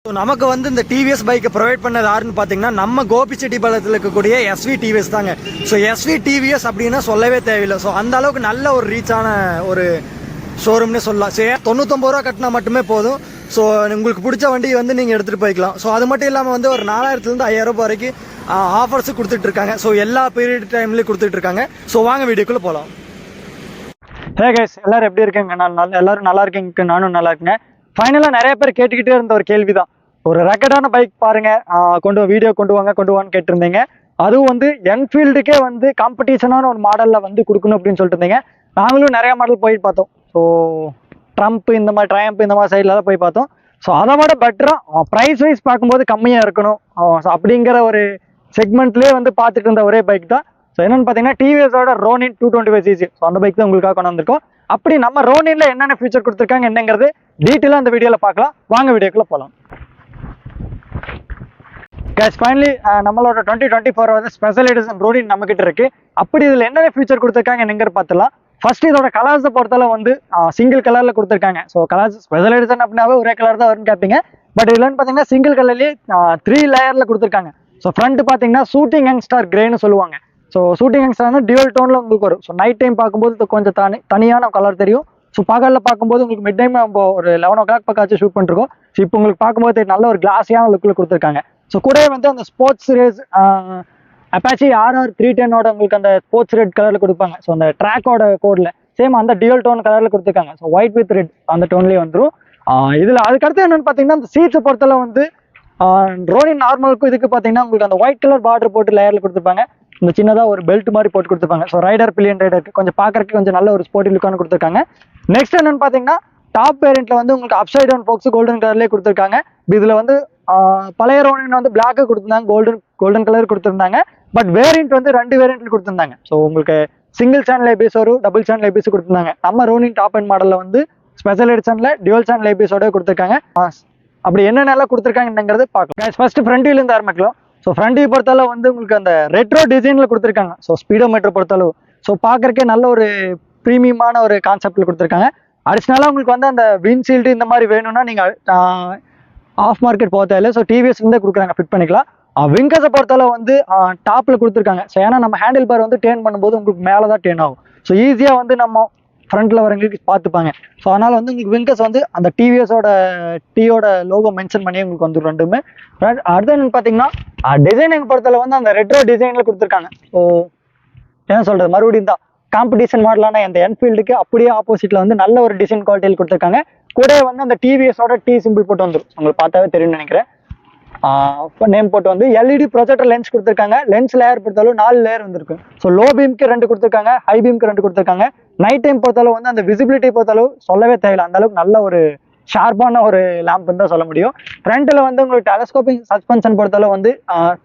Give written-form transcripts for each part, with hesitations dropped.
So நமக்கு வந்து இந்த டிவிஎஸ் பைக்கை ப்ரொவைட் பண்ணது யாருன்னு பார்த்தீங்கன்னா நம்ம கோபிச்செட்டிப்பாளையத்தில் இருக்கக்கூடிய எஸ்வி டிவிஎஸ் தாங்க. ஸோ எஸ்வி டிவிஎஸ் அப்படின்னா சொல்லவே தேவையில்லை. ஸோ அந்த அளவுக்கு நல்ல ஒரு ரீச்சான ஒரு ஷோரூம்னே சொல்லலாம். சரி, 99 ரூபா கட்டினா மட்டுமே போதும். ஸோ உங்களுக்கு பிடிச்ச வண்டி வந்து நீங்கள் எடுத்துகிட்டு போய்க்கலாம். ஸோ அது மட்டும் இல்லாமல் வந்து ஒரு 4000லேருந்து 5000 ரூபாய் வரைக்கும் ஆஃபர்ஸு கொடுத்துட்ருக்காங்க. ஸோ எல்லா பீரியட் டைம்லேயும் கொடுத்துட்ருக்காங்க. ஸோ வாங்க வீடியோக்குள்ளே போகலாம். ஹே கைஸ், எல்லோரும் எப்படி இருக்கீங்க? எல்லோரும் நல்லா இருக்கீங்க, நானும் நல்லா இருக்கேங்க. ஃபைனலாக நிறைய பேர் கேட்டுக்கிட்டே இருந்த ஒரு கேள்வி தான், ஒரு ரெக்கடான பைக் பாருங்க, வீடியோ கொண்டு வான்னு கேட்டிருந்தீங்க. அதுவும் வந்து என்ஃபீல்டுக்கே வந்து காம்படிஷனான ஒரு மாடலில் வந்து கொடுக்கணும் அப்படின்னு சொல்லிட்டு இருந்தீங்க. நாங்களும் நிறைய மாடல் போய் பார்த்தோம். ஸோ ட்ரம்ப் இந்த மாதிரி ட்ரையம்ப் இந்த மாதிரி சைட்லலாம் போய் பார்த்தோம். ஸோ அதை விட பெட்டராக ப்ரைஸ் வைஸ் பார்க்கும்போது கம்மியாக இருக்கணும் அப்படிங்கிற ஒரு செக்மெண்ட்லேயே வந்து பார்த்துட்டு இருந்த ஒரே பைக் தான். ஸோ என்னென்னு பார்த்தீங்கன்னா டிவிஎஸோட ரோனின் 225cc. ஸோ அந்த பைக் தான் உங்களுக்காக கொண்டு வந்திருக்கோம். அப்படி நம்ம ரோனின்ல என்னென்ன ஃபீச்சர் கொடுத்துருக்காங்க என்னங்கிறது டீட்டெயிலாக அந்த வீடியோவில் பார்க்கலாம். வாங்க வீடியோக்குள்ளே போகலாம். கேஸ் ஃபைனலி நம்மளோட 2024 வந்து ஸ்பெஷல் எடிஷன் ரோனின் நம்மகிட்ட இருக்கு. அப்படி இதில் என்னென்ன ஃபீச்சர் கொடுத்துருக்காங்க என்னங்கிற பார்த்துலாம். ஃபர்ஸ்ட் இதோட கலர்ஸை பொறுத்தளவு வந்து சிங்கிள் கலர்ல கொடுத்துருக்காங்க. ஸோ கலர்ஸ் ஸ்பெஷல் எடிஷன் அப்படின்னாவே ஒரே கலர் தான் வரும்னு கேட்பீங்க. பட் இதுலன்னு பார்த்தீங்கன்னா சிங்கிள் கலர்லேயே 3 லேயர்ல கொடுத்துருக்காங்க. ஸோ ஃப்ரண்ட் பார்த்தீங்கன்னா ஷூட்டிங் யங்ஸ்டார் கிரேன்னு சொல்லுவாங்க. ஸோ ஷூட்டிங் யங்ஸ்டார்னா டியூவல் டோன்ல உங்களுக்கு வரும். ஸோ நைட் டைம் பார்க்கும்போது கொஞ்சம் தனியான கலர் தெரியும். ஸோ பகலில் பார்க்கும்போது உங்களுக்கு மிட் டைம் நம்ம ஒரு 11 o'clock பக்கம் ஷூட் பண்ணிருக்கோம். ஸோ இப்போ உங்களுக்கு பார்க்கும்போது நல்ல ஒரு கிளாஸியான லுக்கில் கொடுத்துருக்காங்க. ஸோ கூடவே வந்து அந்த ஸ்போர்ட்ஸ் ரேஸ் அப்பாச்சி RR 310 உங்களுக்கு அந்த ஸ்போர்ட்ஸ் ரெட் கலரில் கொடுப்பாங்க. ஸோ அந்த ட்ராக்கோட கோடில் சேம் அந்த டியூவல் டோன் கலரில் கொடுத்துருக்காங்க. ஸோ ஒயிட் வித் ரெட் அந்த டோன்லேயே வந்துடும். இதில் அதுக்கடுத்து என்னென்னு பார்த்தீங்கன்னா அந்த சீட்ஸை பொறுத்தளவு வந்து ரோனின் நார்மலுக்கும் இதுக்கு பார்த்தீங்கன்னா உங்களுக்கு அந்த ஒயிட் கலர் பார்டர் போட்டு லேயரில் கொடுத்துருப்பாங்க. இந்த சின்னதாக ஒரு பெல்ட் மாதிரி போட்டு கொடுத்துருப்பாங்க. ஸோ ரைடர் பில்லியன் ரைடருக்கு கொஞ்சம் பார்க்கறதுக்கு கொஞ்சம் நல்ல ஒரு ஸ்போர்ட்டி லுக்கான கொடுத்துருக்காங்க. நெக்ஸ்ட் என்னென்னு பார்த்தீங்கன்னா டாப் வேரியண்ட்ல வந்து உங்களுக்கு அப்சைட் டவுன் ஃபோக்ஸ் கோல்டன் கலர்லேயே கொடுத்துருக்காங்க. இதில் வந்து பழைய ரோனின் வந்து பிளாக்கு கொடுத்துருந்தாங்க, கோல்டன் கலர் கொடுத்துருந்தாங்க. பட் வேரியண்ட் வந்து 2 வேரியண்ட்ல கொடுத்துருந்தாங்க. ஸோ உங்களுக்கு சிங்கிள் சேனல் ஏபிஎஸ் ஒரு டபுள் சேனல் ஏபிஎஸ் கொடுத்துருந்தாங்க. நம்ம ரோனின் டாப் அண்ட் மாடலில் வந்து ஸ்பெஷல் எடிஷன்ல டியூவல் சேனல் ஏபிஎஸோட கொடுத்துருக்காங்க. அப்படி என்னென்னலாம் கொடுத்துருக்காங்கிறது பார்க்கலாம். ஃபர்ஸ்ட் ஃப்ரண்ட் வீல் இருந்து ஆரம்பிக்கலாம். ஸோ ஃப்ரண்ட் வியூ பொறுத்தளவு வந்து உங்களுக்கு அந்த ரெட்ரோ டிசைனில் கொடுத்துருக்காங்க. ஸோ ஸ்பீடோ மீட்டர் பொறுத்தளவு ஸோ பார்க்கறக்கே நல்ல ஒரு ப்ரீமியமான ஒரு கான்செப்டில் கொடுத்துருக்காங்க. அடிஷ்னலாக உங்களுக்கு வந்து அந்த விண்ட்ஷீல்டு இந்த மாதிரி வேணும்னா நீங்கள் ஆஃப் மார்க்கெட் போக தேவையில்லை. ஸோ டிவிஎஸ் இருந்தே கொடுக்குறாங்க, ஃபிட் பண்ணிக்கலாம். விங்கர்ஸை பொறுத்தளவு வந்து டாப்பில் கொடுத்துருக்காங்க. ஸோ ஏன்னா நம்ம ஹேண்டில் பார் வந்து டேர்ன் பண்ணும்போது உங்களுக்கு மேலே தான் டேர்ன் ஆகும். ஸோ ஈஸியாக வந்து நம்ம ஃப்ரண்ட்டில் வரவங்களுக்கு பார்த்துப்பாங்க. ஸோ அதனால் வந்து உங்களுக்கு விங்கர்ஸ் வந்து அந்த டிவிஎஸோட டீயோட லோகோ மென்ஷன் பண்ணி உங்களுக்கு வந்து ரெண்டுமே. அடுத்து என்னன்னு பார்த்தீங்கன்னா டிசைனிங் பொறுத்தளவு வந்து அந்த ரெட்ரோ டிசைனில் கொடுத்துருக்காங்க. ஸோ என்ன சொல்கிறது, மறுபடியும் தான் காம்படிஷன் மாடலான அந்த என்ஃபீல்டுக்கு அப்படியே ஆப்போசிட்டில் வந்து நல்ல ஒரு டிசைன் குவாலிட்டியில் கொடுத்துருக்காங்க. கூட வந்து அந்த டிவிஎஸோட டி சிம்பிள் போட்டு வந்துடும். உங்களுக்கு பார்த்தாவே தெரியும்னு நினைக்கிறேன். நேம் போட்டு வந்து எல்இடி ப்ரொஜெக்டர் லென்ஸ் கொடுத்துருக்காங்க. லென்ஸ் லேயர் பொறுத்தளவு 4 லேயர் வந்துருக்கு. ஸோ லோ பீம்க்கு 2 கொடுத்துருக்காங்க, ஹை பீம்க்கு 2 கொடுத்துருக்காங்க. நைட் டைம் பொறுத்தளவு வந்து அந்த விசிபிலிட்டி பொறுத்தளவு சொல்லவே தேவையில்லை, அந்த அளவுக்கு நல்ல ஒரு ஷார்ப்பான ஒரு லேம்ப்னு தான் சொல்ல முடியும். ஃப்ரண்ட்டில் வந்து உங்களுக்கு டெலஸ்கோபிங் சஸ்பென்ஷன் பொறுத்தளவு வந்து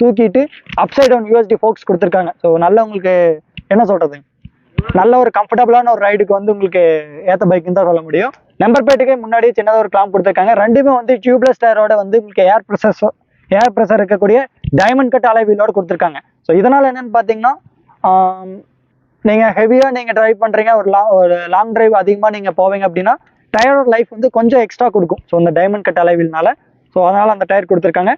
தூக்கிட்டு அப்சைட் டவுன் யூஎஸ்டி ஃபோக்ஸ் கொடுத்துருக்காங்க. ஸோ நல்ல உங்களுக்கு என்ன சொல்றது, நல்ல ஒரு கம்ஃபர்டபுளான ஒரு ரைடுக்கு வந்து உங்களுக்கு ஏற்ற பைக்குன்னு தான் சொல்ல முடியும். நம்பர் பிளேட்டுக்கு முன்னாடி சின்னதாக ஒரு கிளாம்ப் கொடுத்துருக்காங்க. ரெண்டுமே வந்து டியூப்லெஸ் டயரோட வந்து உங்களுக்கு ஏர் ப்ரெஷர் இருக்கக்கூடிய டைமண்ட் கட் அலாய் வீலோட கொடுத்துருக்காங்க. ஸோ இதனால் என்னென்னு பார்த்தீங்கன்னா நீங்கள் ஹெவியாக நீங்கள் ட்ரைவ் பண்ணுறீங்க, ஒரு லாங் டிரைவ் அதிகமாக நீங்கள் போவீங்க அப்படின்னா டயரோட லைஃப் வந்து கொஞ்சம் எக்ஸ்ட்ரா கொடுக்கும். ஸோ இந்த டைமண்ட் கட் அலாய் வீல்னால ஸோ அதனால் அந்த டயர் கொடுத்துருக்காங்க.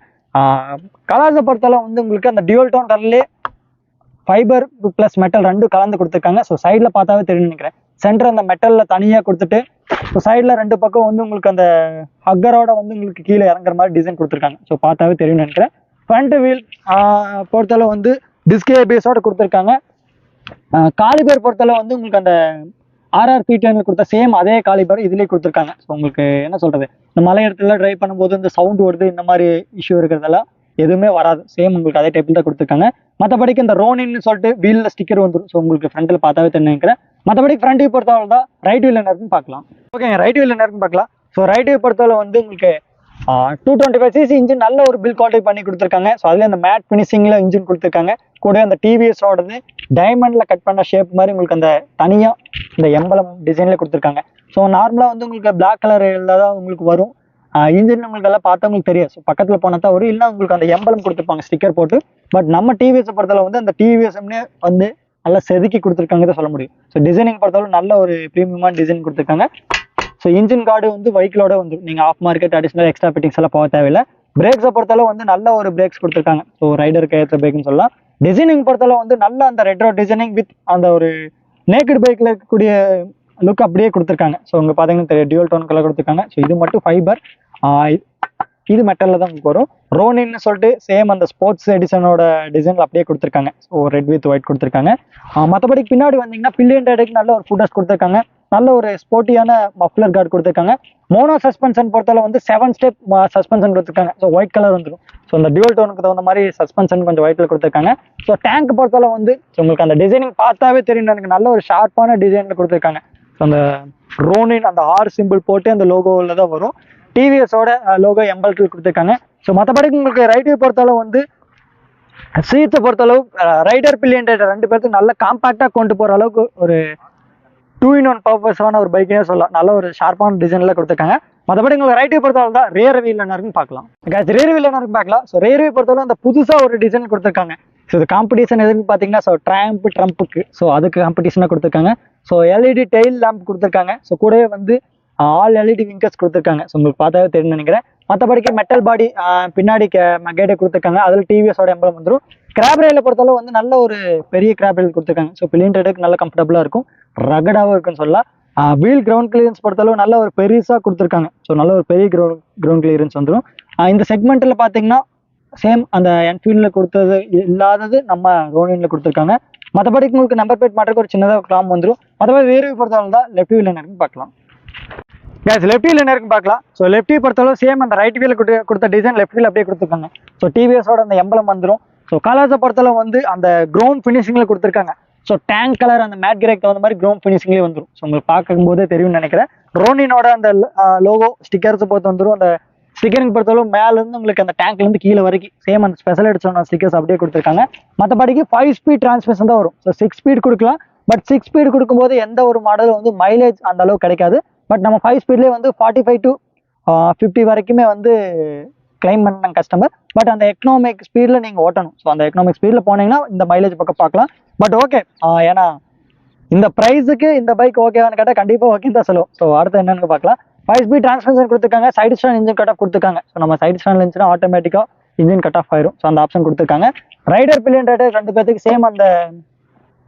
கலர்ஸை பொறுத்தளவு வந்து உங்களுக்கு அந்த டியூவல் டோன் கலர்லேயே ஃபைபர் ப்ளஸ் மெட்டல் 2 கலந்து கொடுத்துருக்காங்க. ஸோ சைடில் பார்த்தாவே தெரியும் நினைக்கிறேன். சென்டர் அந்த மெட்டலில் தனியாக கொடுத்துட்டு ஸோ சைடில் 2 பக்கம் வந்து உங்களுக்கு அந்த ஹக்கரோட வந்து உங்களுக்கு கீழே இறங்குற மாதிரி டிசைன் கொடுத்துருக்காங்க. ஸோ பார்த்தாவே தெரியும்னு நினைக்கிறேன். ஃப்ரண்ட் வீல் பொறுத்தளவு வந்து டிஸ்க் ஏபிஎஸோட கொடுத்துருக்காங்க. காலிபர் பொறுத்தளவு வந்து உங்களுக்கு அந்த RR 310 கொடுத்த சேம் அதே காலிபர் இதுலேயே கொடுத்துருக்காங்க. ஸோ உங்களுக்கு என்ன சொல்கிறது, இந்த மலை இடத்துல ட்ரைவ் பண்ணும்போது இந்த சவுண்ட் வருது, இந்த மாதிரி இஷ்யூ இருக்கிறதெல்லாம் எதுவுமே வராது. சேம் உங்களுக்கு அதே டைப்பில் தான் கொடுத்துருக்காங்க. மற்றபடிக்கு இந்த ரோனின்னு சொல்லிட்டு வீலில் ஸ்டிக்கர் வந்துடும். ஸோ உங்களுக்கு ஃப்ரண்ட்டில் பார்த்தாவே தெரிஞ்சுக்கிறேன். மற்றபடி ஃப்ரண்ட் வியூ பொறுத்தவரை தான். ரைட் வீல் என்ன இருக்குன்னு பார்க்கலாம். ஓகேங்க, ரைட் வீல் என்ன இருக்குன்னு பார்க்கலாம். ஸோ ரைட் வியூ பொறுத்தவரை வந்து உங்களுக்கு 225cc இன்ஜின் நல்ல ஒரு பில் குவாலிட்டி பண்ணி கொடுத்துருக்காங்க. ஸோ அதுலேயே அந்த மேட் ஃபினிஷிங்கில் இன்ஜின் கொடுத்துருக்காங்க. கூட அந்த டிவிஎஸோடது டைமண்டில் கட் பண்ண ஷேப் மாதிரி உங்களுக்கு அந்த தனியாக இந்த எம்பலம் டிசைனில் கொடுத்துருக்காங்க. ஸோ நார்மலாக வந்து உங்களுக்கு பிளாக் கலரில் தான் உங்களுக்கு வரும். இன்ஜின் உங்களுக்கு எல்லாம் பார்த்தா உங்களுக்கு தெரியும். ஸோ பக்கத்தில் போனால் தான் வரும், இல்லை உங்களுக்கு அந்த எம்பலம் கொடுத்துருப்பாங்க ஸ்டிக்கர் போட்டு. பட் நம்ம டிவிஎஸை பொறுத்தளவு வந்து அந்த டிவிஎஸ்எம்னே வந்து நல்லா செதுக்கி கொடுத்துருக்காங்க தான் சொல்ல முடியும். ஸோ டிசைனிங் பொறுத்தளவு நல்ல ஒரு ப்ரீமியமான டிசைன் கொடுத்துருக்காங்க. ஸோ இன்ஜின் கார்டு வந்து வெஹிக்கிளோட வந்துடும். நீங்கள் aftermarket additional extra fittings எல்லாம் போக தேவையில்லை. பிரேக்ஸை பொறுத்தளவு வந்து நல்ல ஒரு பிரேக்ஸ் கொடுத்துருக்காங்க. ஸோ ரைடருக்கு ஏற்ற பிரேக்னு சொல்லலாம். டிசைனிங் பொறுத்தளவு வந்து நல்ல அந்த ரெட்ரோ டிசைனிங் வித் அந்த ஒரு நேக்கட் பைக்கில் இருக்கக்கூடிய லுக் அப்படியே கொடுத்துருக்காங்க. ஸோ இங்கே பார்த்தீங்கன்னா தெரியும் டியூல் டோன் கலர் கொடுத்துருக்காங்க. ஸோ இது மட்டும் ஃபைபர், இது மெட்டலில் தான் உங்களுக்கு வரும். ரோனின்னு சொல்லிட்டு சேம் அந்த ஸ்போர்ட்ஸ் எடிஷனோட டிசைனில் அப்படியே கொடுத்துருக்காங்க. ஸோ ரெட் வித் ஒயிட் கொடுத்துருக்காங்க. மற்றபடி பின்னாடி வந்தீங்கன்னா பில்லியன் ரைடுக்கு நல்ல ஒரு ஃபுட்டஸ் கொடுத்துருக்காங்க. நல்ல ஒரு ஸ்போர்ட்டியான மஃப்ளர் கார்டு கொடுத்துருக்காங்க. மோனோ சஸ்பென்ஷன் பொறுத்தளவு வந்து 7 ஸ்டெப் சஸ்பென்ஷன் கொடுத்துருக்காங்க. ஸோ ஒயிட் கலர் வந்துடும். ஸோ இந்த டியூல் டோனுக்கு தகுந்த மாதிரி சஸ்பென்ஷன் கொஞ்சம் ஒயிட்டில் கொடுத்துருக்காங்க. ஸோ டேங்க் பொறுத்தளவு வந்து உங்களுக்கு அந்த டிசைனிங் பார்த்தாவே தெரியும், எனக்கு நல்ல ஒரு ஷார்ப்பான டிசைனில் கொடுத்துருக்காங்க. ஸோ அந்த ரோனின் அந்த ஆர் சிம்பிள் போட்டு அந்த லோகோவில் தான் வரும். டிவிஎஸோட லோகோ எம்பல்கள் கொடுத்துருக்காங்க. ஸோ மற்றபடி உங்களுக்கு ரைடை பொறுத்தளவு வந்து சீட்ஸை பொறுத்தளவு ரைடர் பில்லியன் ரைடர் 2 பேருக்கு நல்ல காம்பாக்டாக கொண்டு போகிற அளவுக்கு ஒரு 2-in-1 பர்பஸான ஒரு பைக்கே சொல்லலாம். நல்ல ஒரு ஷார்ப்பான டிசைனில் கொடுத்துருக்காங்க. மற்றபடி உங்களுக்கு ரைட்டை பொறுத்தளவு தான் ரேர் வீல் என்னருக்குன்னு பார்க்கலாம். ரேர் வீல் என்னருக்கு பார்க்கலாம். ஸோ ரேர் வீல் பொறுத்தளவு அந்த புதுசாக ஒரு டிசைன் கொடுத்துருக்காங்க. ஸோ இது காம்படிஷன் எதுன்னு பார்த்தீங்கன்னா ஸோ ட்ரம்புக்கு ஸோ அதுக்கு காம்படிஷனாக கொடுத்துருக்காங்க. ஸோ எல்இடி டெயில் லேம்ப் கொடுத்துருக்காங்க. ஸோ கூடவே வந்து ஆல் எல்இடி விங்கர்ஸ் கொடுத்துருக்காங்க. ஸோ உங்களுக்கு பார்த்தாவே தெரியும் நினைக்கிறேன். மற்றபடிக்கு மெட்டல் பாடி பின்னாடி கைடை கொடுத்துருக்காங்க. அதில் டிவிஎஸோட எம்பளம் வந்துடும். கிராப் ரயிலை பொறுத்தளவு வந்து நல்ல ஒரு பெரிய கிராப் ரயில் கொடுத்துருக்காங்க. ஸோ பில்லியன் ரைடுக்கு நல்ல கம்ஃபர்டபுளாக இருக்கும், ரகடாகவும் இருக்குன்னு சொல்லலாம். வீல் கிரவுண்ட் கிளியரன்ஸ் பொறுத்தளவு நல்ல ஒரு பெருசாக கொடுத்துருக்காங்க. ஸோ நல்ல ஒரு பெரிய கிரவுண்ட் கிளியரன்ஸ் வந்துடும். இந்த செக்மெண்ட்டில் பார்த்தீங்கன்னா சேம் அந்த என்ஃபீல்டில் கொடுத்தது இல்லாதது நம்ம ரோனியில் கொடுத்துருக்காங்க. மற்றபடிக்கு உங்களுக்கு நம்பர் பிளேட் மாட்டுக்கு ஒரு சின்னதாக கிளாம் வந்துடும். மற்றபடி வேறு பொறுத்தளவு தான் லெஃப்ட் வீல் என்னன்னு பார்க்கலாம். கேஸ் லெஃப்ட் வீல் என்ன இருக்குன்னு பார்க்கலாம். ஸோ லெஃப்ட் வீல் பொறுத்தளவு சேம் அந்த ரைட் வீல் கொடுத்த டிசைன் லெஃப்ட் வீல் அப்படியே கொடுத்துருக்காங்க. ஸோ டிவிஎஸோட அந்த எம்பளம் வந்துடும். ஸோ கலர்ஸை பொறுத்தளவு வந்து அந்த க்ரோம் ஃபினிஷிங்கில் கொடுத்துருக்காங்க. ஸோ டேங்க் கலர் அந்த மேட் கிரேக்கு தகுந்த மாதிரி க்ரோம் ஃபினிஷிங்லேயே வந்துடும். ஸோ உங்களுக்கு பார்க்கும்போதே தெரியும்னு நினைக்கிறேன். ரோனினோட அந்த லோகோ ஸ்டிக்கர்ஸ் பொறுத்து வந்துடும். அந்த ஸ்டிக்கரிங் பொறுத்தளவு மேலேருந்து உங்களுக்கு அந்த டேங்க்லேருந்து கீழே வரைக்கும் சேம் அந்த ஸ்பெஷல் எடிஷன் ஸ்டிக்கர்ஸ் அப்படியே கொடுத்துருக்காங்க. மற்றபடிக்கு 5 ஸ்பீட் டிரான்ஸ்மிஷன் தான் வரும். ஸோ 6 ஸ்பீட் கொடுக்கலாம். பட் 6 ஸ்பீட் கொடுக்கும்போது எந்த ஒரு மாடலும் வந்து மைலேஜ் அந்த அளவுக்கு கிடைக்காது. பட் நம்ம 5 ஸ்பீட்லேயே வந்து 45 to 50 வரைக்குமே வந்து கிளைம் பண்ணாங்க கஸ்டமர். பட் அந்த எக்கனாமிக் ஸ்பீடில் நீங்கள் ஓட்டணும். ஸோ அந்த எக்கனாமிக் ஸ்பீடில் போனீங்கன்னா இந்த மைலேஜ் பக்கம் பார்க்கலாம். பட் ஓகே, ஏன்னா இந்த ப்ரைஸுக்கு இந்த பைக் ஓகேவான்னு கேட்டால் கண்டிப்பாக ஓகேன்னு தான் சொல்லுவோம். ஸோ அடுத்து என்னென்னு பார்க்கலாம். 5 ஸ்பீட் டிரான்ஸ்மிஷன் கொடுத்துருக்காங்க. Side stand engine cut off கொடுத்துருக்காங்க. ஸோ நம்ம சைடு ஸ்டாண்ட் இருந்துச்சுன்னா ஆட்டோமேட்டிக்காக இன்ஜின் கட் ஆஃப் ஆயிரும். ஸோ அந்த ஆப்ஷன் கொடுத்துருக்காங்க. ரைடர் பில்லியன் ரைடர் 2 பேருக்கு சேம் அந்த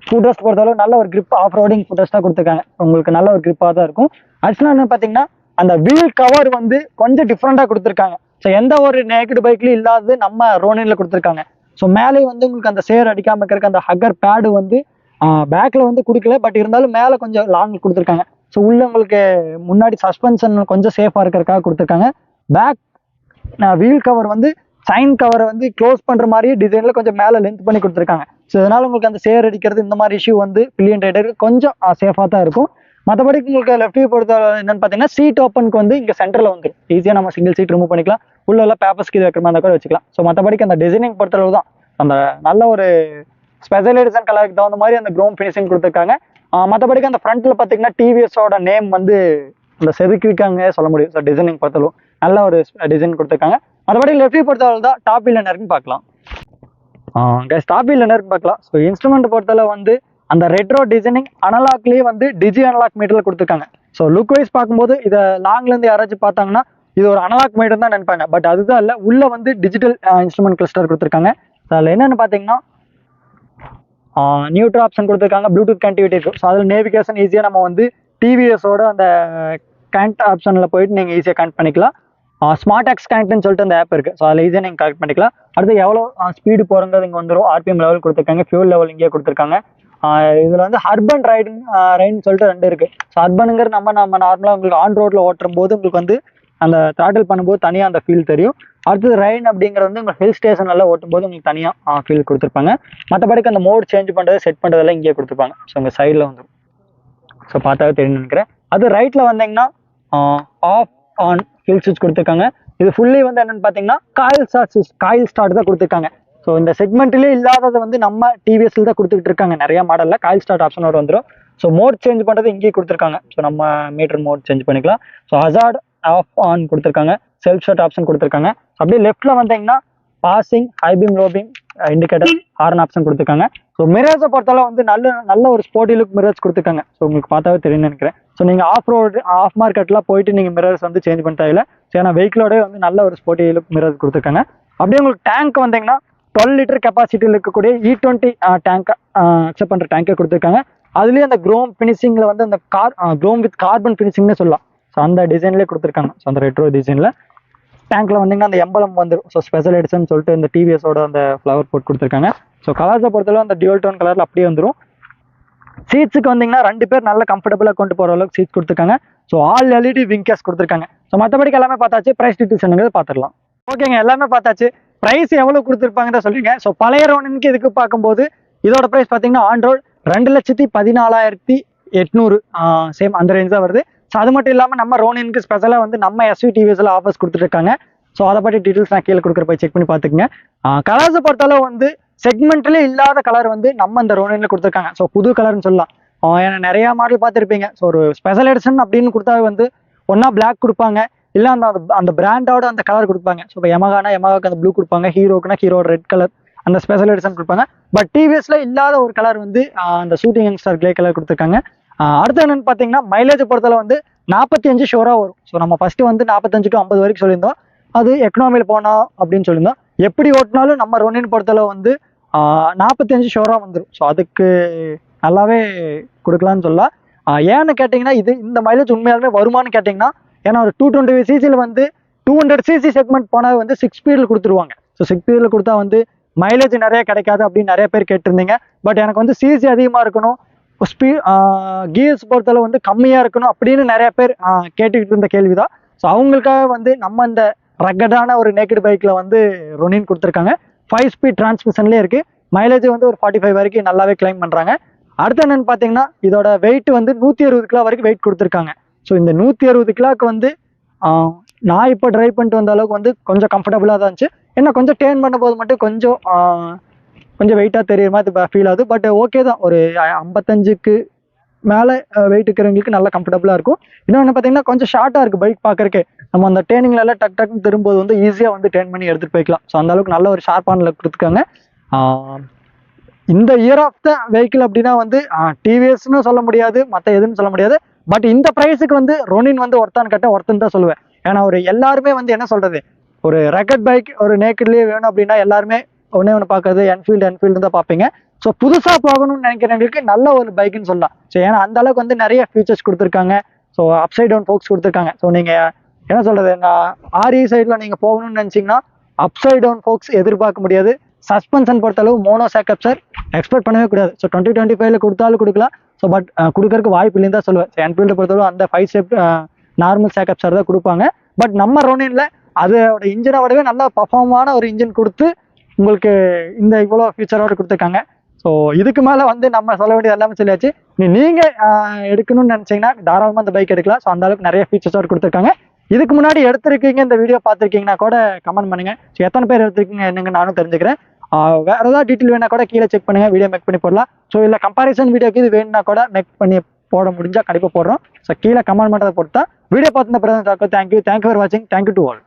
ஃபுட்ரெஸ்ட் பொறுத்தளவு நல்ல ஒரு கிரிப் ஆஃப் ரோடிங் ஃபுட்ரெஸ்ட்டாக கொடுத்துருக்காங்க. உங்களுக்கு நல்ல ஒரு கிரிப்பாக தான் இருக்கும். ஆக்சுவலாக என்ன பார்த்தீங்கன்னா அந்த வீல் கவர் வந்து கொஞ்சம் டிஃப்ரெண்ட்டாக கொடுத்துருக்காங்க. ஸோ எந்த ஒரு நேக்கட் பைக்லையும் இல்லாதது நம்ம ரோனியில் கொடுத்துருக்காங்க. ஸோ மேலே வந்து உங்களுக்கு அந்த சேர் அடிக்காமல் இருக்கிற அந்த ஹக்கர் பேடு வந்து பேக்கில் வந்து கொடுக்கல. பட் இருந்தாலும் மேலே கொஞ்சம் லாங் கொடுத்துருக்காங்க. ஸோ உள்ள உங்களுக்கு முன்னாடி சஸ்பென்ஷன் கொஞ்சம் சேஃபாக இருக்கிறதுக்காக கொடுத்துருக்காங்க. பேக் வீல் கவர் வந்து சைன் கவரை வந்து க்ளோஸ் பண்ணுற மாதிரியே டிசைனில் கொஞ்சம் மேலே லென்த் பண்ணி கொடுத்துருக்காங்க. ஸோ இதனால் உங்களுக்கு அந்த சேர் அடிக்கிறது இந்த மாதிரி இஷ்யூ வந்து பில்லியன் ரைடருக்கு கொஞ்சம் சேஃபாக தான் இருக்கும். மற்றபடி உங்களுக்கு லெஃப்ட் வியூ பொறுத்த என்னன்னு பார்த்தீங்கன்னா சீட் ஓப்பனுக்கு வந்து இங்கே சென்டரில் வந்துடும். ஈஸியாக நம்ம சிங்கிள் சீட் ரிமூவ் பண்ணிக்கலாம். உள்ள பேப்பர்ஸ்க்கு இது வைக்கிற மாதிரி கூட வச்சுக்கலாம். ஸோ மற்றபடிக்கு அந்த டிசைனிங் பொறுத்தளவு தான் அந்த நல்ல ஒரு ஸ்பெஷல் எடிஷன் கலருக்கு தகுந்த மாதிரி அந்த க்ரோம் ஃபினிஷிங் கொடுத்துருக்காங்க. மற்றபடிக்கு அந்த ஃப்ரண்ட்டில் பார்த்தீங்கன்னா டிவிஎஸோட நேம் வந்து அந்த செதுக்கிருக்காங்க சொல்ல முடியும். ஸோ டிசைனிங் பொறுத்தளவு நல்ல ஒரு டிசைன் கொடுத்துருக்காங்க. மற்றபடி லெஃப்ட் வியூ பொறுத்தளவு தான் டாப் வீல் என்ன இருக்குன்னு பார்க்கலாம். டாப் வீல் என்ன இருக்குன்னு பார்க்கலாம். ஸோ இன்ஸ்ட்ருமெண்ட் பொறுத்தளவு வந்து அந்த ரெட்ரோ டிசைனிங் அனலாக்லேயே வந்து டிஜி அனலாக் மீட்டரில் கொடுத்துருக்காங்க. ஸோ லுக் வைஸ் பார்க்கும்போது இதை லாங்லேருந்து யாராச்சும் பார்த்தாங்கன்னா இது ஒரு அனலாக் மீட்டர் தான் நினைப்பாங்க. பட் அதுதான் இல்லை, உள்ள வந்து டிஜிட்டல் இன்ஸ்ட்ருமெண்ட் கிளஸ்டர் கொடுத்துருக்காங்க. ஸோ அதில் என்னென்னு பார்த்தீங்கன்னா நியூட்ரல் ஆப்ஷன் கொடுத்துருக்காங்க. ப்ளூடூத் கனெக்டிவிட்டி இருக்கும். ஸோ அதில் நேவிகேஷன் ஈஸியாக நம்ம வந்து டிவிஎஸோட அந்த கனெக்ட் ஆப்ஷனில் போயிட்டு நீங்கள் ஈஸியாக கனெக்ட் பண்ணிக்கலாம். ஸ்மார்ட் எக்ஸ் கனெக்ட்னு சொல்லிட்டு அந்த ஆப் இருக்குது. ஸோ அதில் ஈஸியாக நீங்கள் கனெக்ட் பண்ணிக்கலாம். அடுத்து எவ்வளோ ஸ்பீடு போகிறங்கிறது இங்கே வந்துடும். ஆர்பிஎம் லெவல் கொடுத்துருக்காங்க. ஃபியூல் லெவல் இங்கே கொடுத்துருக்காங்க. இதில் வந்து அர்பன் ரைடுன்னு சொல்லிட்டு 2 இருக்குது. ஸோ அர்பனுங்கிற நம்ம நார்மலாக உங்களுக்கு ஆன் ரோட்டில் ஓட்டும் போது உங்களுக்கு வந்து அந்த த்ராட்டில் பண்ணும்போது தனியாக அந்த ஃபீல் தெரியும். அடுத்தது ரைன் அப்படிங்கிறது வந்து உங்கள் ஹில் ஸ்டேஷனில் ஓட்டும் போது உங்களுக்கு தனியாக ஃபீல் கொடுத்துருப்பாங்க. மற்றபடிக்கு அந்த மோட் சேஞ்ச் பண்ணுறது செட் பண்ணுறதெல்லாம் இங்கே கொடுத்துருப்பாங்க. ஸோ உங்கள் சைடில் வந்துடும். ஸோ பார்த்தாவே தெரியும் நினைக்கிறேன். அது ரைட்டில் வந்தீங்கன்னா ஆஃப் ஆன் ஹில் ஸ்விட்ச் கொடுத்துருக்காங்க. இது ஃபுல்லி வந்து என்னென்னு பார்த்தீங்கன்னா காயில் ஸ்டார்ட் தான் கொடுத்துருக்காங்க. ஸோ இந்த செக்மெண்ட்லேயே இல்லாதது வந்து நம்ம டிவிஎஸ்ல தான் கொடுத்துட்டு இருக்காங்க. நிறைய மாடலில் காயில் ஸ்டார்ட் ஆப்ஷனோட வந்துடும். ஸோ மோட் சேஞ்ச் பண்ணுறது இங்கேயே கொடுத்துருக்காங்க. ஸோ நம்ம மீட்டர் மோட் சேஞ்ச் பண்ணிக்கலாம். ஸோ ஹசார்ட் ஆஃப் ஆன் கொடுத்துருக்காங்க. செல்ஃப் ஷட் ஆப்ஷன் கொடுத்துருக்காங்க. அப்படியே லெஃப்ட்டில் வந்தீங்கன்னா passing, high beam, low beam indicator, horn option கொடுத்துருக்காங்க. ஸோ மிரர்ஸை பொறுத்தளவு வந்து நல்ல ஒரு ஸ்போர்ட்டி லுக் மிரர்ஸ் கொடுத்துருக்காங்க. ஸோ உங்களுக்கு பார்த்தாவே தெரியும்னு நினைக்கிறேன். ஸோ நீங்கள் ஆஃப் மார்க்கெட்லாம் போயிட்டு நீங்கள் மிரர்ஸ் வந்து சேஞ்ச் பண்ண தேவையில்ல. ஸோ ஏன்னா வெஹிக்கிளோடய வந்து நல்ல ஒரு ஸ்போர்ட்டி லுக் மிரர்ஸ் கொடுத்துருக்காங்க. அப்படியே உங்களுக்கு டேங்க் வந்தீங்கன்னா 12 லிட்டர் கெப்பாசிட்டியில் இருக்கக்கூடிய E20 டேங்க் அக்செப்ட் பண்ணுற டேங்கை கொடுத்துருக்காங்க. அதுலேயே அந்த குரோம் ஃபினிஷிங்கில் வந்து அந்த குரோம் வித் கார்பன் ஃபினிஷிங்னே சொல்லலாம். ஸோ அந்த டிசைன்லேயே கொடுத்துருக்காங்க. ஸோ அந்த ரெட்ரோ டிசைனில் டேங்க்ல வந்தீங்கன்னா அந்த எம்பலம் வந்துடும். ஸோ ஸ்பெஷல் எடிஷன் சொல்லிட்டு இந்த டிவிஎஸோட அந்த ஃப்ளவர் போட்டு கொடுத்துருக்காங்க. ஸோ கலர்ஸை பொறுத்தளவு அந்த டியூல் டோன் கலரில் அப்படியே வந்துடும். சீட்ஸுக்கு வந்தீங்கன்னா 2 பேர் நல்ல கம்ஃபர்டபுளாக கொண்டு போகிற அளவுக்கு சீட்ஸ் கொடுத்துருக்காங்க. ஸோ ஆல் LED விங்கர்ஸ் கொடுத்துருக்காங்க. ஸோ மற்றபடிக்கு எல்லாமே பார்த்தாச்சு. ப்ரைஸ் டிஸ்கிரிப்ஷனுங்கிறது பார்த்துடலாம். ஓகேங்க, எல்லாமே பார்த்தாச்சு. ப்ரைஸ் எவ்வளோ கொடுத்துருப்பாங்கன்னு சொல்றீங்க. ஸோ பழைய ரோனினுக்கு இதுக்கு பார்க்கும்போது இதோட ப்ரைஸ் பார்த்தீங்கன்னா ஆன் ரோட் 2,14,800 சேம் அந்த ரேஞ்ச் தான் வருது. ஸோ அது மட்டும் இல்லாமல் நம்ம ரோனினுக்கு ஸ்பெஷலாக வந்து நம்ம SUV TVSல ஆஃபர்ஸ் கொடுத்துருக்காங்க. ஸோ அதை பற்றி டீட்டெயில்ஸ் நான் கீழே கொடுக்குற போய் செக் பண்ணி பார்த்துக்குங்க. கலர்ஸை பொறுத்தளவு வந்து செக்மெண்ட்லேயே இல்லாத கலர் வந்து நம்ம இந்த ரோனின்ல கொடுத்துருக்காங்க. ஸோ புது கலர்னு சொல்லலாம். ஏன்னா நிறையா மாடல் பார்த்துருப்பீங்க. ஸோ ஒரு ஸ்பெஷல் எடிஷன் அப்படின்னு கொடுத்தா வந்து ஒன்றா பிளாக் கொடுப்பாங்க, இல்லை அந்த பிராண்டோட அந்த கலர் கொடுப்பாங்க. ஸோ இப்போ யமகாவுக்கு அந்த ப்ளூ கொடுப்பாங்க, ஹீரோக்குனா ஹீரோட ரெட் கலர் அந்த ஸ்பெஷல் எடிஷன் கொடுப்பாங்க. பட் டிவிஎஸ்ல இல்லாத ஒரு கலர் வந்து அந்த ஷூட்டிங் யங்ஸ்டர் கிரே கலர் கொடுத்துருக்காங்க. அடுத்து என்னன்னு பார்த்தீங்கன்னா மைலேஜ் பொறுத்தளவு வந்து 45 ஷோராக வரும். ஸோ நம்ம ஃபஸ்ட்டு வந்து 45 to 50 வரைக்கும் சொல்லியிருந்தோம். அது எக்கனாமியில் போனோம் அப்படின்னு சொல்லியிருந்தோம். எப்படி ஓட்டினாலும் நம்ம ரொனின் பொறுத்தளவு வந்து 45 ஷோராக வந்துடும். ஸோ அதுக்கு நல்லாவே கொடுக்கலான்னு சொல்லலாம். ஏன்னு கேட்டிங்கன்னா இந்த மைலேஜ் உண்மையாலுமே வருமானு கேட்டிங்கன்னா, ஏன்னா ஒரு 225cc வந்து 200cc செக்மெண்ட் போனால் வந்து 6 ஸ்பீடில் கொடுத்துருவாங்க. ஸோ 6 ஸ்பீடில் கொடுத்தா வந்து மைலேஜ் நிறைய கிடைக்காது அப்படின்னு நிறைய பேர் கேட்டிருந்தீங்க. பட் எனக்கு வந்து சிசி அதிகமாக இருக்கணும், கியர்ஸ் பொறுத்தளவு வந்து கம்மியாக இருக்கணும் அப்படின்னு நிறைய பேர் கேட்டுக்கிட்டு இருந்த கேள்வி தான். ஸோ அவங்களுக்காக வந்து நம்ம இந்த ரக்கடான ஒரு நேக்கட் பைக்கில் வந்து ரொனின் கொடுத்துருக்காங்க. 5 ஸ்பீட் டிரான்ஸ்மிஷன்லேயே இருக்குது. மைலேஜ் வந்து ஒரு 45 வரைக்கும் நல்லாவே கிளைம் பண்ணுறாங்க. அடுத்து என்னென்னு பார்த்தீங்கன்னா இதோட வெயிட் வந்து 160 கிலோ வரைக்கும் வெயிட் கொடுத்துருக்காங்க. ஸோ இந்த 160 கிலோவுக்கு வந்து நான் இப்போ ட்ரைவ் பண்ணிட்டு வந்த அளவுக்கு வந்து கொஞ்சம் கம்ஃபர்டபுளாக தான் இருந்துச்சு. என்ன கொஞ்சம் டேர்ன் பண்ணும்போது மட்டும் கொஞ்சம் வெயிட்டாக தெரியுற மாதிரி ஃபீல் ஆகுது. பட் ஓகே தான், ஒரு 55க்கு மேலே வெயிட் இருக்கிறவங்களுக்கு நல்லா கம்ஃபர்டபுளாக இருக்கும். இன்னொன்று பார்த்தீங்கன்னா கொஞ்சம் ஷார்ட்டாக இருக்குது பைக் பார்க்கறக்கு. நம்ம அந்த டேர்னிங்லாம் டக் டக்குன்னு திரும்பும்போது வந்து ஈஸியாக வந்து டேர்ன் பண்ணி எடுத்துகிட்டு போய்க்கலாம். ஸோ அந்த அளவுக்கு நல்ல ஒரு ஷார்ப்பான லுக் கொடுத்துருக்காங்க. இந்த இயர் ஆஃப் த வெஹிக்கிள் அப்படின்னா வந்து டிவிஎஸ்ன்னு சொல்ல முடியாது, மற்ற எதுன்னு சொல்ல முடியாது. பட் இந்த ப்ரைஸுக்கு வந்து ரொனின் வந்து ஒருத்தன் தான் சொல்லுவேன். ஏன்னா ஒரு எல்லாருமே வந்து என்ன சொல்கிறது, ஒரு ரக்கட் பைக் ஒரு நேக்கட்லேயே வேணும் அப்படின்னா எல்லாருமே ஒன்று பார்க்குறது என்ஃபீல்டு தான் பார்ப்பீங்க. ஸோ புதுசாக போகணும்னு நினைக்கிறவங்களுக்கு நல்ல ஒரு பைக்குன்னு சொல்லலாம். ஸோ ஏன்னா அந்த அளவுக்கு வந்து நிறைய ஃபீச்சர்ஸ் கொடுத்துருக்காங்க. ஸோ அப்சைட் டவுன் ஃபோக்ஸ் கொடுத்துருக்காங்க. ஸோ நீங்கள் என்ன சொல்கிறது, RE சைடில் நீங்கள் போகணும்னு நினச்சிங்கன்னா அப்சைட் டவுன் ஃபோக்ஸ் எதிர்பார்க்க முடியாது. சஸ்பென்ஷன் பொறுத்தளவு மோனோ சேக்கப்சர் எக்ஸ்பெக்ட் பண்ணவே கூடாது. ஸோ 2025ல கொடுத்தாலும் கொடுக்கலாம். ஸோ பட் கொடுக்கறதுக்கு வாய்ப்பு இல்லைன்னு தான் சொல்லுவேன். என்ஃபீல்டை பொறுத்தளவு அந்த 5 ஸ்டெப் நார்மல் சேக்கப்சர் தான் கொடுப்பாங்க. பட் நம்ம ரோனின்ல அதோட இன்ஜினை விடவே நல்லா பர்ஃபார்மான ஒரு இன்ஜின் கொடுத்து உங்களுக்கு இந்த இவ்வளோ ஃபியூச்சரோட கொடுத்துருக்காங்க. ஸோ இதுக்கு மேலே வந்து நம்ம சொல்ல வேண்டியது எல்லாமே சொல்லியாச்சு. நீங்கள் எடுக்கணும்னு நினச்சிங்கன்னா தாராளமாக இந்த பைக் எடுக்கலாம். ஸோ அந்த அளவுக்கு நிறைய ஃபீச்சர்ஸோடு கொடுத்துருக்காங்க. இதுக்கு முன்னாடி எடுத்திருக்கீங்க, இந்த வீடியோ பார்த்துருக்கீங்கன்னா கூட கமெண்ட் பண்ணுங்கள். ஸோ எத்தனை பேர் எடுத்திருக்கீங்க என்னங்க நானும் தெரிஞ்சுக்கிறேன். வேறு ஏதாவது டீட்டெயில் வேணா கூட கீழே செக் பண்ணுங்கள், வீடியோ மேக் பண்ணி போடலாம். ஸோ இல்லை கம்பாரிசன் வீடியோக்கு இது வேணும்னா கூட மேக் பண்ணி போட முடிஞ்சால் கண்டிப்பாக போடுறோம். ஸோ கீழே கமெண்ட் பண்ணுறதை பொறுத்தா வீடியோ பார்த்துருந்த பிரதமர் தேங்க்யூ ஃபார் வாட்சிங். Thank you to all.